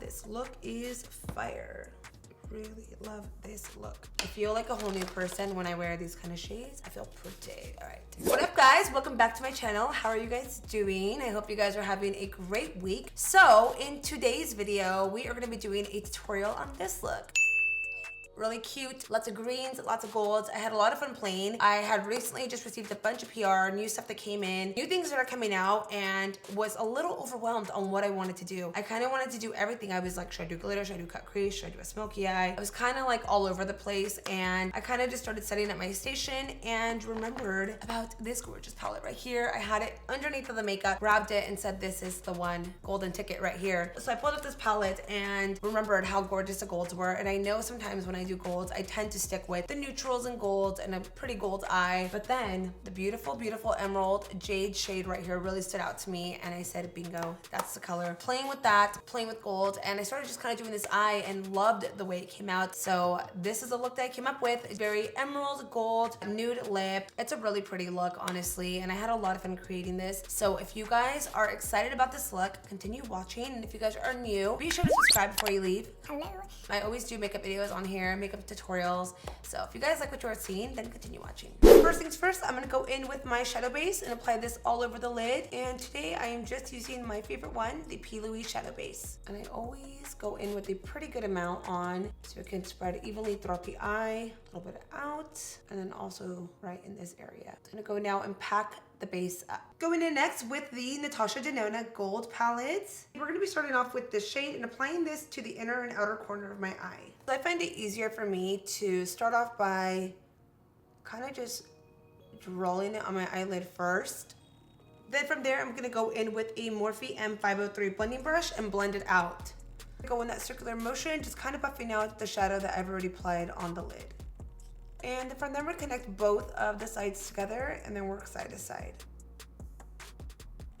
This look is fire. Really love this look. I feel like a whole new person when I wear these kind of shades. I feel pretty. All right. What up, guys? Welcome back to my channel. How are you guys doing? I hope you guys are having a great week. So in today's video, we are going to be doing a tutorial on this look. Really cute, lots of greens, lots of golds. I had a lot of fun playing. I had recently just received a bunch of PR, new stuff that came in, new things that are coming out, and was a little overwhelmed on what I wanted to do. I kind of wanted to do everything. I was like, should I do glitter? Should I do cut crease? Should I do a smoky eye? I was kind of like all over the place, and I kind of just started setting up my station and remembered about this gorgeous palette right here. I had it underneath of the makeup, grabbed it and said, this is the one, golden ticket right here. So I pulled up this palette and remembered how gorgeous the golds were. And I know sometimes when I do golds, I tend to stick with the neutrals and golds and a pretty gold eye, but then the beautiful, beautiful emerald jade shade right here really stood out to me, and I said, bingo, that's the color. Playing with that, playing with gold, and I started just kind of doing this eye and loved the way it came out. So this is the look that I came up with. It's very emerald gold, nude lip. It's a really pretty look, honestly, and I had a lot of fun creating this. So if you guys are excited about this look, continue watching, and if you guys are new, be sure to subscribe before you leave. Hello. I always do makeup videos on here, makeup tutorials. So if you guys like what you are seeing, then continue watching. First things first, I'm gonna go in with my shadow base and apply this all over the lid. And today I am just using my favorite one, the Plouise shadow base. And I always go in with a pretty good amount on, so it can spread evenly throughout the eye, a little bit out, and then also right in this area. I'm gonna go now and pack the base up. Going in next with the Natasha Denona gold palette. We're gonna be starting off with this shade and applying this to the inner and outer corner of my eye. So I find it easier for me to start off by kind of just rolling it on my eyelid first. Then from there, I'm gonna go in with a Morphe M503 blending brush and blend it out. Go in that circular motion, just kind of buffing out the shadow that I've already applied on the lid. And from there, I'm gonna connect both of the sides together and then work side to side.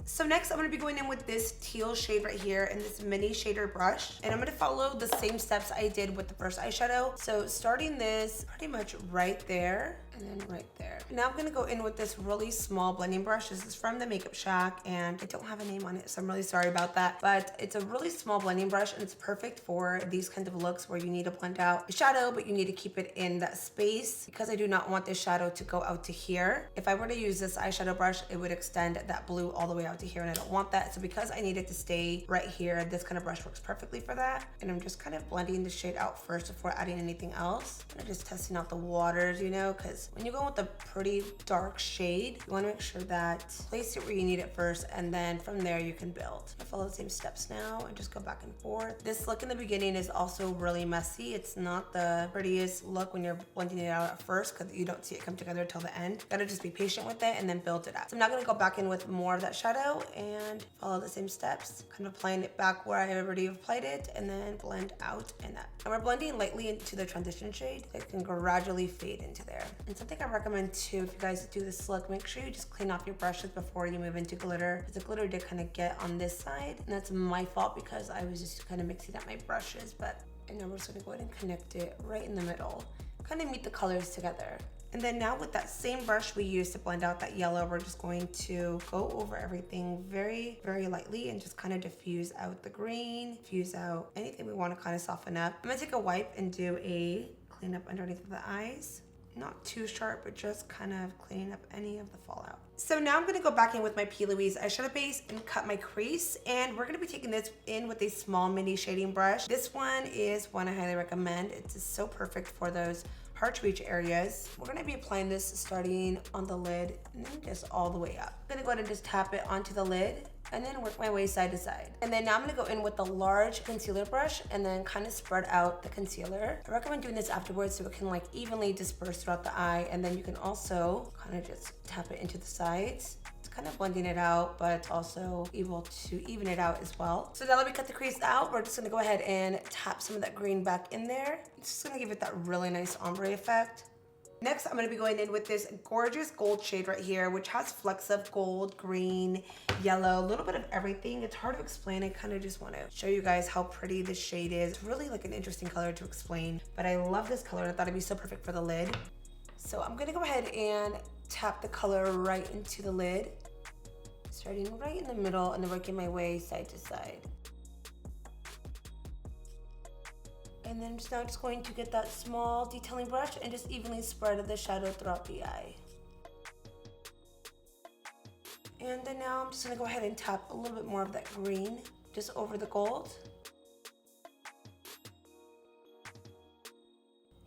So next, I'm gonna be going in with this teal shade right here and this mini shader brush. And I'm gonna follow the same steps I did with the first eyeshadow. So starting this pretty much right there and then right there. Now I'm gonna go in with this really small blending brush. This is from the Makeup Shack and I don't have a name on it, so I'm really sorry about that. But it's a really small blending brush and it's perfect for these kinds of looks where you need to blend out a shadow, but you need to keep it in that space because I do not want this shadow to go out to here. If I were to use this eyeshadow brush, it would extend that blue all the way out to here and I don't want that. So because I need it to stay right here, this kind of brush works perfectly for that. And I'm just kind of blending the shade out first before adding anything else. I'm just testing out the waters, you know, because when you go with a pretty dark shade, you want to make sure that place it where you need it first, and then from there you can build. I follow the same steps now and just go back and forth. This look in the beginning is also really messy. It's not the prettiest look when you're blending it out at first because you don't see it come together till the end. You gotta just be patient with it and then build it up. So I'm now gonna go back in with more of that shadow and follow the same steps, kind of applying it back where I already applied it and then blend out and up. And we're blending lightly into the transition shade so it can gradually fade into there. And something I recommend too, if you guys do this look, make sure you just clean off your brushes before you move into glitter, because the glitter did kind of get on this side, and that's my fault because I was just kind of mixing up my brushes. But and now we're just gonna go ahead and connect it right in the middle, kind of meet the colors together. And then now with that same brush we used to blend out that yellow, we're just going to go over everything very, very lightly and just kind of diffuse out the green, diffuse out anything we want to kind of soften up. I'm gonna take a wipe and do a clean up underneath of the eyes. Not too sharp, but just kind of cleaning up any of the fallout. So now I'm gonna go back in with my Plouise eyeshadow base and cut my crease. And we're gonna be taking this in with a small mini shading brush. This one is one I highly recommend. It's just so perfect for those hard to reach areas. We're gonna be applying this starting on the lid and then just all the way up. I'm gonna go ahead and just tap it onto the lid and then work my way side to side. And then now I'm gonna go in with the large concealer brush and then kind of spread out the concealer. I recommend doing this afterwards so it can like evenly disperse throughout the eye, and then you can also kind of just tap it into the sides. It's kind of blending it out, but also able to even it out as well. So now that we cut the crease out, we're just gonna go ahead and tap some of that green back in there. It's just gonna give it that really nice ombre effect. Next, I'm gonna be going in with this gorgeous gold shade right here, which has flecks of gold, green, yellow, a little bit of everything. It's hard to explain. I kind of just want to show you guys how pretty this shade is. It's really like an interesting color to explain, but I love this color and I thought it'd be so perfect for the lid. So I'm gonna go ahead and tap the color right into the lid, starting right in the middle and then working my way side to side. And then I'm just going to get that small detailing brush and just evenly spread the shadow throughout the eye. And then now I'm just gonna go ahead and tap a little bit more of that green just over the gold.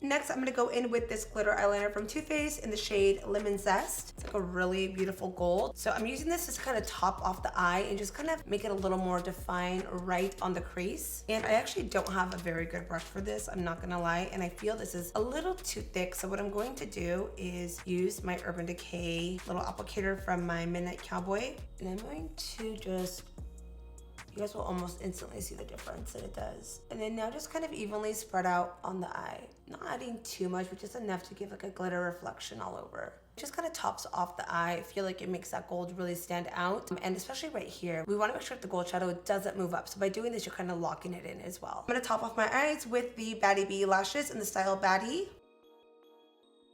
Next, I'm gonna go in with this glitter eyeliner from Too Faced in the shade Lemon Zest. It's like a really beautiful gold. So I'm using this to kind of top off the eye and just kind of make it a little more defined right on the crease. And I actually don't have a very good brush for this, I'm not gonna lie. And I feel this is a little too thick. So what I'm going to do is use my Urban Decay little applicator from my Midnight Cowboy. And I'm going to just, you guys will almost instantly see the difference that it does. And then now just kind of evenly spread out on the eye. Not adding too much, but just enough to give like a glitter reflection all over. Just kind of tops off the eye. I feel like it makes that gold really stand out. And especially right here, we want to make sure that the gold shadow doesn't move up. So by doing this, you're kind of locking it in as well. I'm gonna top off my eyes with the Baddie B lashes in the style Baddie.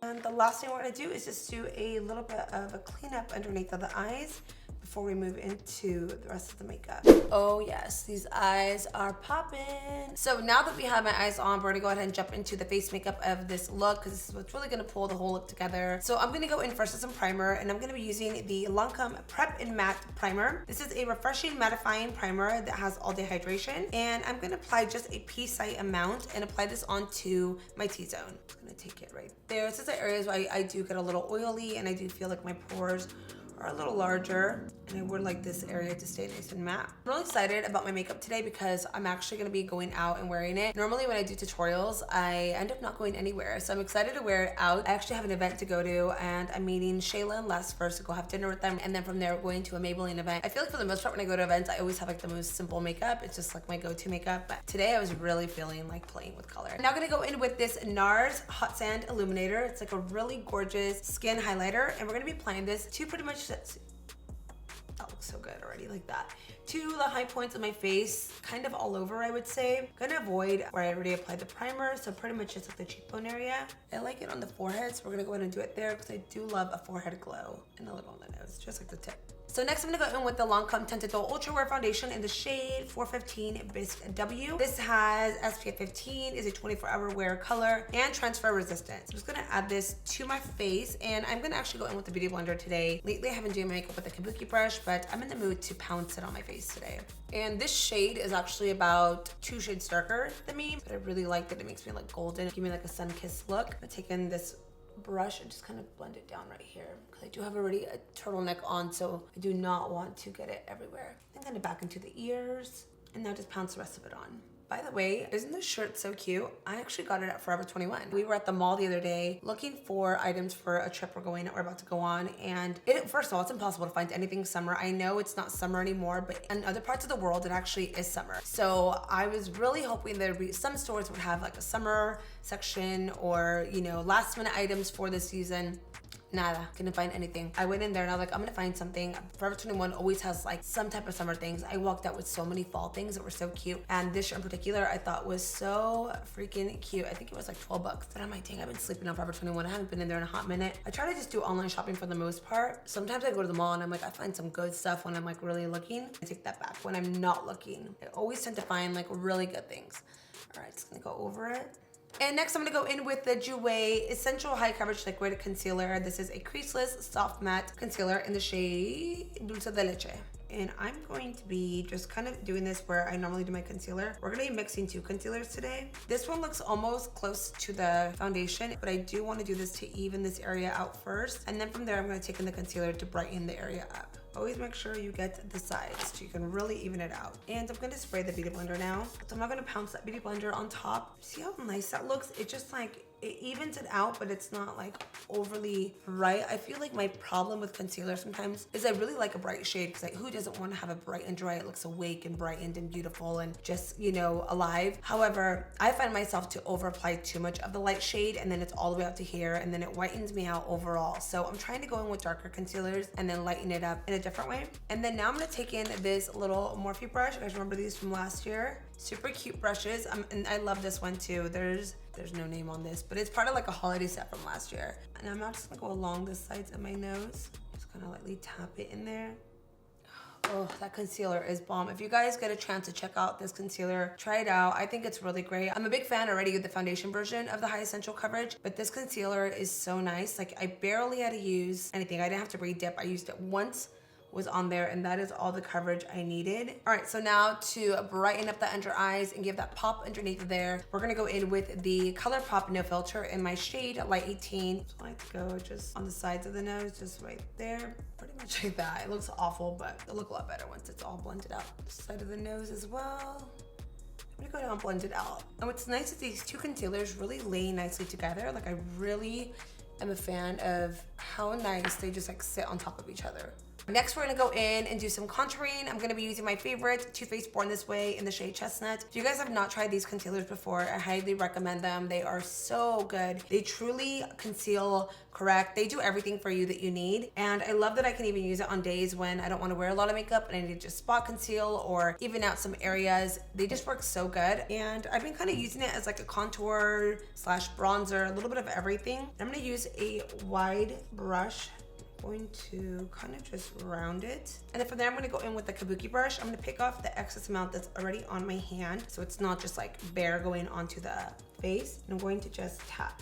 And the last thing we're gonna do is just do a little bit of a cleanup underneath of the eyes before we move into the rest of the makeup. Oh yes, these eyes are popping. So now that we have my eyes on, we're gonna go ahead and jump into the face makeup of this look because this is what's really gonna pull the whole look together. So I'm gonna go in first with some primer and I'm gonna be using the Lancôme Prep and Matte Primer. This is a refreshing mattifying primer that has all day hydration. And I'm gonna apply just a pea-sized amount and apply this onto my T-zone. I'm gonna take it right there. This is the areas where I do get a little oily and I do feel like my pores are a little larger and I would like this area to stay nice and matte. I'm really excited about my makeup today because I'm actually gonna be going out and wearing it. Normally when I do tutorials, I end up not going anywhere. So I'm excited to wear it out. I actually have an event to go to and I'm meeting Shayla and Les first to go have dinner with them. And then from there, we're going to a Maybelline event. I feel like for the most part, when I go to events, I always have like the most simple makeup. It's just like my go-to makeup. But today I was really feeling like playing with color. I'm now gonna go in with this NARS Hot Sand Illuminator. It's like a really gorgeous skin highlighter. And we're gonna be applying this to pretty much, that looks so good already, like that, to the high points of my face, kind of all over, I would say. I'm gonna avoid where I already applied the primer, so pretty much just like the cheekbone area. I like it on the forehead, so we're gonna go ahead and do it there because I do love a forehead glow, and a little on the nose, just like the tip. So next I'm gonna go in with the Lancôme Tinted Ultrawear Foundation in the shade 415 BISW. This has SPF 15, is a 24-hour wear color, and transfer resistant. So I'm just gonna add this to my face, and I'm gonna actually go in with the Beauty Blender today. Lately I haven't done my makeup with a kabuki brush, but I'm in the mood to pounce it on my face today. And this shade is actually about 2 shades darker than me, but I really like that it makes me like golden, give me like a sun-kissed look. I'm taking this brush and just kind of blend it down right here because I do have already a turtleneck on, so I do not want to get it everywhere. I'm gonna back into the ears and now just pounce the rest of it on. By the way, isn't this shirt so cute? I actually got it at Forever 21. We were at the mall the other day looking for items for a trip we're about to go on, and first of all, it's impossible to find anything summer. I know it's not summer anymore, but in other parts of the world, it actually is summer. So I was really hoping there'd be some stores would have like a summer section or, you know, last minute items for this season. Nada, couldn't find anything. I went in there and I was like, I'm gonna find something. Forever 21 always has like some type of summer things. I walked out with so many fall things that were so cute. And this shirt in particular, I thought was so freaking cute. I think it was like 12 bucks. Then I'm like, dang, I've been sleeping on Forever 21. I haven't been in there in a hot minute. I try to just do online shopping for the most part. Sometimes I go to the mall and I'm like, I find some good stuff when I'm like really looking. I take that back. When I'm not looking, I always tend to find like really good things. All right, just gonna go over it. And next I'm gonna go in with the Jouer Essential High Coverage Liquid Concealer. This is a creaseless soft matte concealer in the shade Dulce de Leche. And I'm going to be just kind of doing this where I normally do my concealer. We're gonna be mixing 2 concealers today. This one looks almost close to the foundation, but I do wanna do this to even this area out first. And then from there, I'm gonna take in the concealer to brighten the area up. Always make sure you get the sides so you can really even it out. And I'm gonna spray the Beauty Blender now. So I'm not gonna pounce that Beauty Blender on top. See how nice that looks? It just like it evens it out, but it's not like overly bright. I feel like my problem with concealer sometimes is I really like a bright shade, because like who doesn't want to have a bright and dry? It looks awake and brightened and beautiful and just, you know, alive. However, I find myself to over apply too much of the light shade, and then it's all the way up to here, and then it whitens me out overall. So I'm trying to go in with darker concealers and then lighten it up in a different way. And then now I'm gonna take in this little Morphe brush. You guys remember these from last year? Super cute brushes. And I love this one too. There's no name on this, but it's part of like a holiday set from last year. And I'm now just gonna go along the sides of my nose. Just gonna lightly tap it in there. Oh, that concealer is bomb. If you guys get a chance to check out this concealer, try it out. I think it's really great. I'm a big fan already of the foundation version of the High Essential coverage, but this concealer is so nice. Like, I barely had to use anything. I didn't have to re-dip. I used it once, was on there, and that is all the coverage I needed. All right, so now to brighten up the under eyes and give that pop underneath there, we're gonna go in with the Colourpop No Filter in my shade Light 18. So I like to go just on the sides of the nose, just right there. Pretty much like that. It looks awful, but it'll look a lot better once it's all blended out. Side of the nose as well. I'm gonna go down and blend it out. And what's nice is these two concealers really lay nicely together. Like, I really am a fan of how nice they just like sit on top of each other. Next, we're gonna go in and do some contouring. I'm gonna be using my favorite Too Faced Born This Way in the shade Chestnut. If you guys have not tried these concealers before, I highly recommend them. They are so good. They truly conceal, correct. They do everything for you that you need. And I love that I can even use it on days when I don't wanna wear a lot of makeup and I need to just spot conceal or even out some areas. They just work so good. And I've been kind of using it as like a contour slash bronzer, a little bit of everything. I'm gonna use a wide brush. Going to kind of just round it, and then from there I'm going to go in with the kabuki brush. I'm going to pick off the excess amount that's already on my hand, so it's not just like bare going onto the face. And I'm going to just tap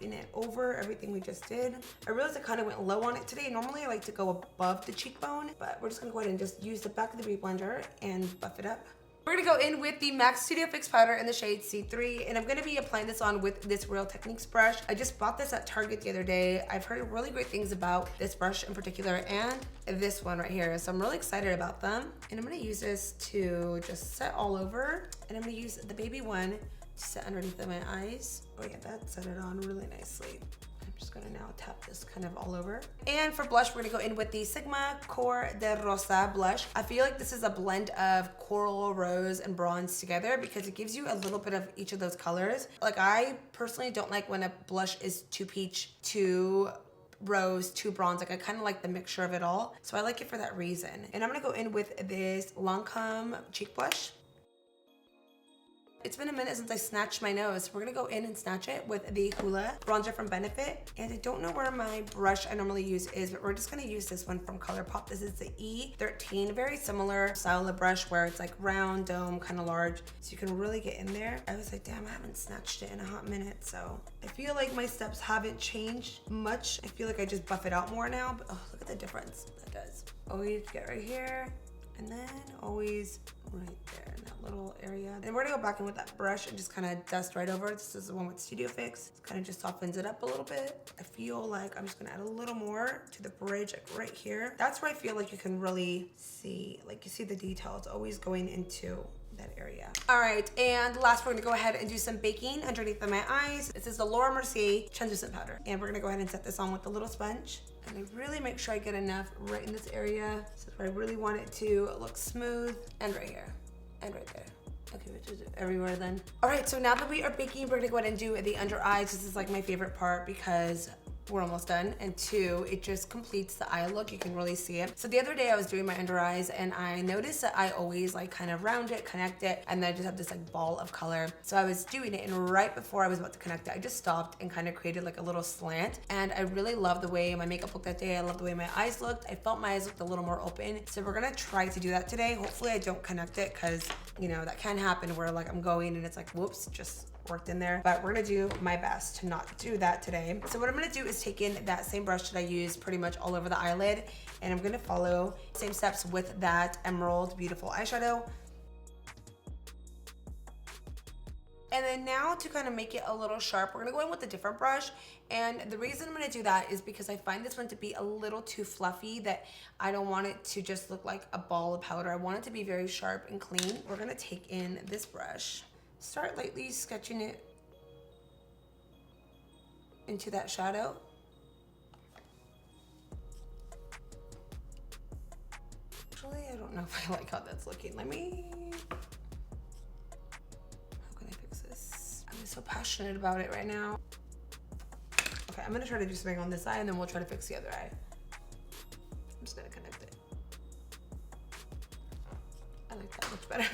in it over everything we just did. I realized I kind of went low on it today. Normally I like to go above the cheekbone, but we're just going to go ahead and just use the back of the beauty blender and buff it up. We're gonna go in with the MAC Studio Fix powder in the shade C3, and I'm gonna be applying this on with this Real Techniques brush. I just bought this at Target the other day. I've heard really great things about this brush in particular and this one right here, so I'm really excited about them. And I'm gonna use this to just set all over, and I'm gonna use the baby one to set underneath of my eyes. Oh yeah, that set it on really nicely. I'm just gonna now tap this kind of all over. And for blush, we're gonna go in with the Sigma Cor-de-Rosa blush. I feel like this is a blend of coral, rose, and bronze together because it gives you a little bit of each of those colors. Like, I personally don't like when a blush is too peach, too rose, too bronze. Like, I kind of like the mixture of it all. So I like it for that reason. And I'm gonna go in with this Lancôme cheek blush. It's been a minute since I snatched my nose. We're gonna go in and snatch it with the Hoola bronzer from Benefit. And I don't know where my brush I normally use is, but we're just gonna use this one from Colourpop. This is the E13, very similar style of brush where it's like round, dome, kind of large. So you can really get in there. I was like, damn, I haven't snatched it in a hot minute. So I feel like my steps haven't changed much. I feel like I just buff it out more now, but oh, look at the difference that does. Always get right here. And then always right there in that little area. And we're gonna go back in with that brush and just kind of dust right over it. This is the one with Studio Fix. It kind of just softens it up a little bit. I feel like I'm just gonna add a little more to the bridge, like right here. That's where I feel like you can really see, like you see the details always going into that area. All right, and last we're gonna go ahead and do some baking underneath of my eyes. This is the Laura Mercier translucent powder. And we're gonna go ahead and set this on with the little sponge. And I really make sure I get enough right in this area. This is where I really want it to look smooth. And right here, and right there. Okay, which is everywhere then. All right, so now that we are baking, we're gonna go ahead and do the under eyes. This is like my favorite part because we're almost done, and two, it just completes the eye look. You can really see it. So the other day I was doing my under eyes and I noticed that I always like kind of round it, connect it, and then I just have this like ball of color. So I was doing it, and right before I was about to connect it, I just stopped and kind of created like a little slant. And I really love the way my makeup looked that day. I love the way my eyes looked. I felt my eyes looked a little more open. So we're gonna try to do that today. Hopefully I don't connect it, because you know that can happen where like I'm going and it's like, whoops, just worked in there. But we're gonna do my best to not do that today. So what I'm gonna do is take in that same brush that I use pretty much all over the eyelid, and I'm gonna follow same steps with that Emerald Beautiful eyeshadow. And then now to kind of make it a little sharp, we're gonna go in with a different brush. And the reason I'm gonna do that is because I find this one to be a little too fluffy, that I don't want it to just look like a ball of powder. I want it to be very sharp and clean. We're gonna take in this brush, start lightly sketching it into that shadow. Actually, I don't know if I like how that's looking. How can I fix this? I'm so passionate about it right now. Okay, I'm gonna try to do something on this eye and then we'll try to fix the other eye. I'm just gonna connect it. I like that much better.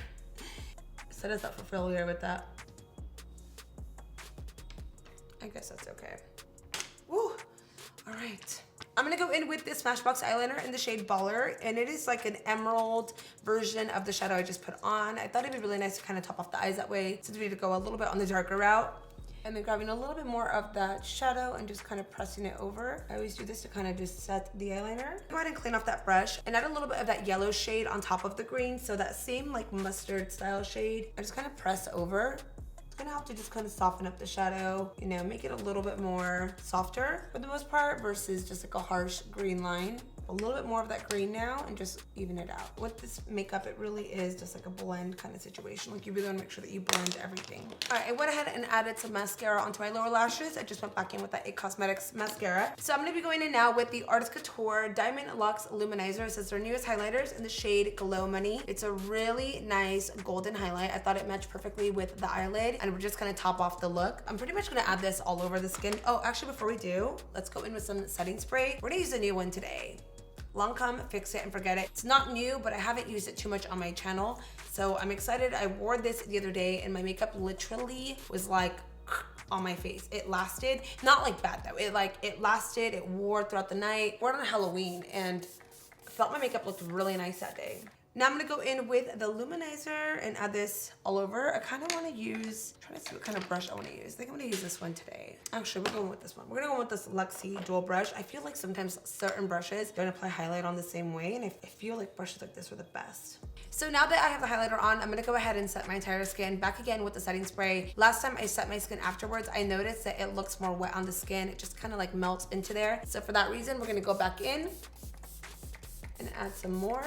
Set us up for failure with that. I guess that's okay. Woo! All right. I'm gonna go in with this Smashbox eyeliner in the shade Baller, and it is like an emerald version of the shadow I just put on. I thought it'd be really nice to kind of top off the eyes that way, since we need to go a little bit on the darker route. And then grabbing a little bit more of that shadow and just kind of pressing it over. I always do this to kind of just set the eyeliner. Go ahead and clean off that brush and add a little bit of that yellow shade on top of the green. So that same like mustard style shade, I just kind of press over. It's gonna help to just kind of soften up the shadow, you know, make it a little bit more softer for the most part versus just like a harsh green line. A little bit more of that green now and just even it out. With this makeup, it really is just like a blend kind of situation. Like you really want to make sure that you blend everything. All right, I went ahead and added some mascara onto my lower lashes. I just went back in with that IT Cosmetics mascara. So I'm gonna be going in now with the Artist Couture Diamond Luxe Luminizer. This is their newest highlighters in the shade Glow Money. It's a really nice golden highlight. I thought it matched perfectly with the eyelid and we're just gonna top off the look. I'm pretty much gonna add this all over the skin. Oh, actually before we do, let's go in with some setting spray. We're gonna use a new one today. Lancôme Fix It and Forget It. It's not new, but I haven't used it too much on my channel. So I'm excited. I wore this the other day and my makeup literally was like on my face. It lasted, not like bad though. It lasted, it wore throughout the night. Wore it on Halloween and I felt my makeup looked really nice that day. Now I'm gonna go in with the luminizer and add this all over. I kind of want to use, trying to see what kind of brush I want to use. I think I'm gonna use this one today. Actually, we're going with this one. We're gonna go with this Luxe dual brush. I feel like sometimes certain brushes don't apply highlight on the same way, and I feel like brushes like this are the best. So now that I have the highlighter on, I'm gonna go ahead and set my entire skin back again with the setting spray. Last time I set my skin afterwards, I noticed that it looks more wet on the skin. It just kind of like melts into there. So for that reason, we're gonna go back in and add some more.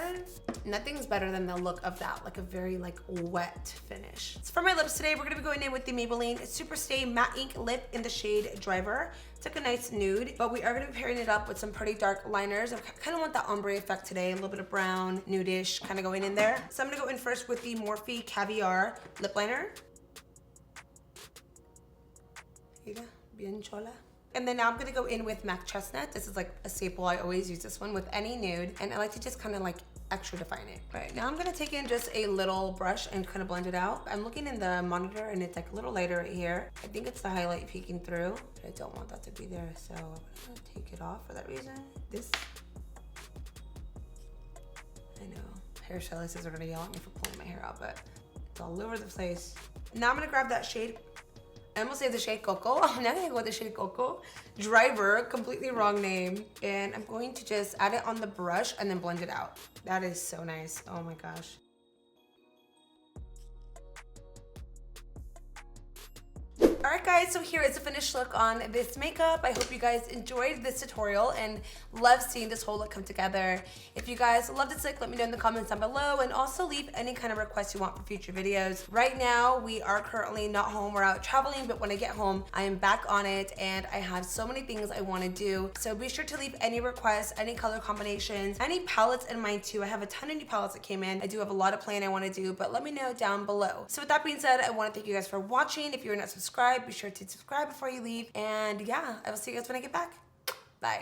Nothing's better than the look of that, like a very like wet finish. So for my lips today, we're gonna be going in with the Maybelline Super Stay Matte Ink Lip in the shade Driver. It's like a nice nude, but we are gonna be pairing it up with some pretty dark liners. I kind of want that ombre effect today, a little bit of brown, nudish, kind of going in there. So I'm gonna go in first with the Morphe Caviar lip liner. Mira, bien chola. And then now I'm gonna go in with MAC Chestnut. This is like a staple. I always use this one with any nude. And I like to just kind of like extra define it. All right, now I'm gonna take in just a little brush and kind of blend it out. I'm looking in the monitor and it's like a little lighter right here. I think it's the highlight peeking through, but I don't want that to be there. So I'm gonna take it off for that reason. This, I know, hairstylists are gonna yell at me for pulling my hair out, but it's all over the place. Now I'm gonna grab that shade. I almost say the shade Cocoa. I'm not gonna go with the shade Cocoa. Driver, completely wrong name. And I'm going to just add it on the brush and then blend it out. That is so nice. Oh my gosh. All right guys, so here is the finished look on this makeup. I hope you guys enjoyed this tutorial and love seeing this whole look come together. If you guys love this look, let me know in the comments down below and also leave any kind of requests you want for future videos. Right now, we are currently not home, we're out traveling, but when I get home, I am back on it and I have so many things I wanna do. So be sure to leave any requests, any color combinations, any palettes in mind too. I have a ton of new palettes that came in. I do have a lot of plan I wanna do, but let me know down below. So with that being said, I wanna thank you guys for watching. If you're not subscribed, be sure to subscribe before you leave. And yeah, I will see you guys when I get back. Bye.